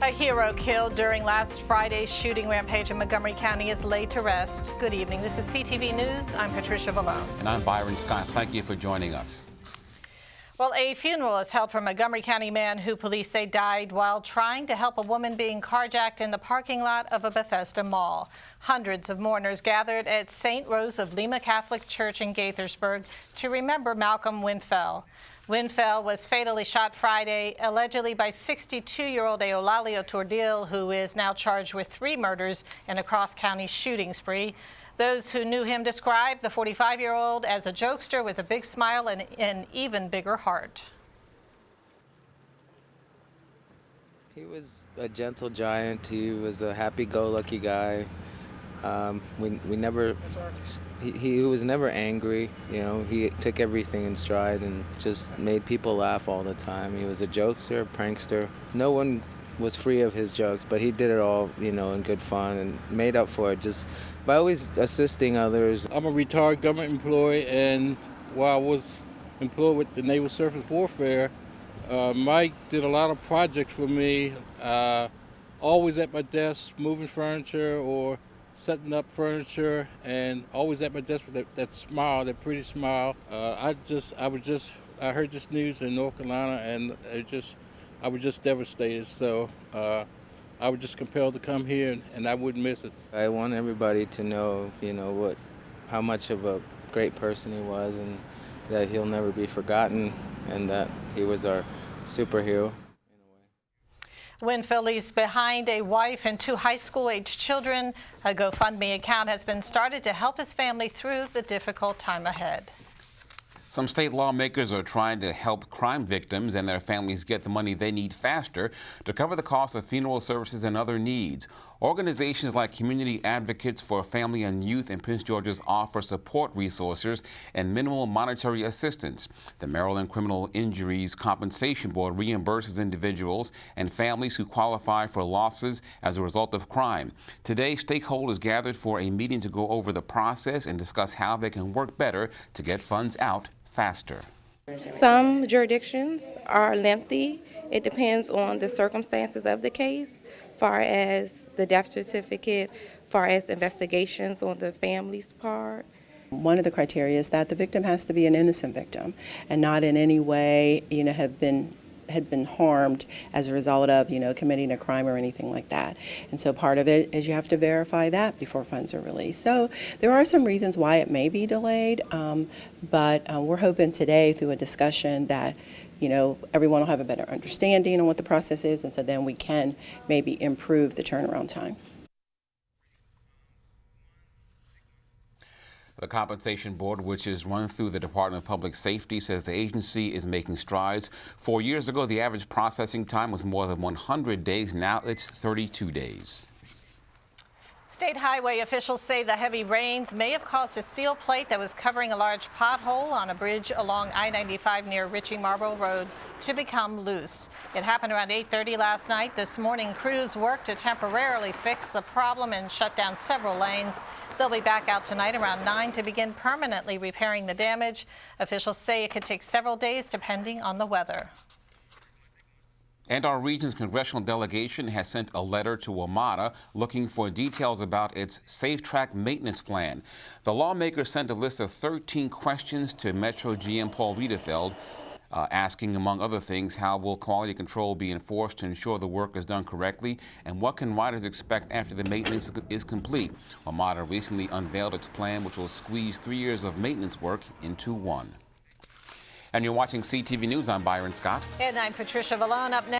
A hero killed during last Friday's shooting rampage in Montgomery County is laid to rest. Good evening. This is CTV News. I'm Patricia Villone. And I'm Byron Scott. Thank you for joining us. Well, a funeral is held for a Montgomery County man who police say died while trying to help a woman being carjacked in the parking lot of a Bethesda mall. Hundreds of mourners gathered at St. Rose of Lima Catholic Church in Gaithersburg to remember Malcolm Winffel. Winffel was fatally shot Friday, allegedly by 62-year-old Eulalia Tordil, who is now charged with 3 murders in a cross-county shooting spree. Those who knew him described the 45-year-old as a jokester with a big smile and an even bigger heart. He was a gentle giant. He was a happy-go-lucky guy. He was never angry. You know, he took everything in stride and just made people laugh all the time. He was a jokester, a prankster. No one was free of his jokes, but he did it all, you know, in good fun and made up for it just by always assisting others. I'm a retired government employee, and while I was employed with the Naval Surface Warfare, Mike did a lot of projects for me, always at my desk, moving furniture or setting up furniture, and always at my desk with that smile, that pretty smile. I heard this news in North Carolina, and I was just devastated. So I was just compelled to come here, and I wouldn't miss it. I want everybody to know, you know, how much of a great person he was, and that he'll never be forgotten, and that he was our superhero. Winffel leaves behind a wife and 2 high school-aged children. A GoFundMe account has been started to help his family through the difficult time ahead. Some state lawmakers are trying to help crime victims and their families get the money they need faster to cover the cost of funeral services and other needs. Organizations like Community Advocates for Family and Youth in Prince George's offer support resources and minimal monetary assistance. The Maryland Criminal Injuries Compensation Board reimburses individuals and families who qualify for losses as a result of crime. Today, stakeholders gathered for a meeting to go over the process and discuss how they can work better to get funds out faster. Some jurisdictions are lengthy. It depends on the circumstances of the case, far as the death certificate, far as investigations on the family's part. One of the criteria is that the victim has to be an innocent victim and not in any way, had been harmed as a result of, committing a crime or anything like that. And so part of it is you have to verify that before funds are released. So there are some reasons why it may be delayed, but we're hoping today through a discussion that everyone will have a better understanding on what the process is, and so then we can maybe improve the turnaround time. The Compensation Board, which is run through the Department of Public Safety, says the agency is making strides. 4 years ago, the average processing time was more than 100 days. Now it's 32 days. State highway officials say the heavy rains may have caused a steel plate that was covering a large pothole on a bridge along I-95 near Ritchie Marlboro Road to become loose. It happened around 8:30 last night. This morning, crews worked to temporarily fix the problem and shut down several lanes. They'll be back out tonight around 9 to begin permanently repairing the damage. Officials say it could take several days depending on the weather. And our region's congressional delegation has sent a letter to WMATA looking for details about its Safe Track maintenance plan. The lawmakers sent a list of 13 questions to Metro GM Paul Wiedefeld, asking, among other things, how will quality control be enforced to ensure the work is done correctly, and what can riders expect after the maintenance is complete. WMATA recently unveiled its plan, which will squeeze 3 years of maintenance work into 1. And you're watching CTV News. I'm Byron Scott. And I'm Patricia Villone. Up next.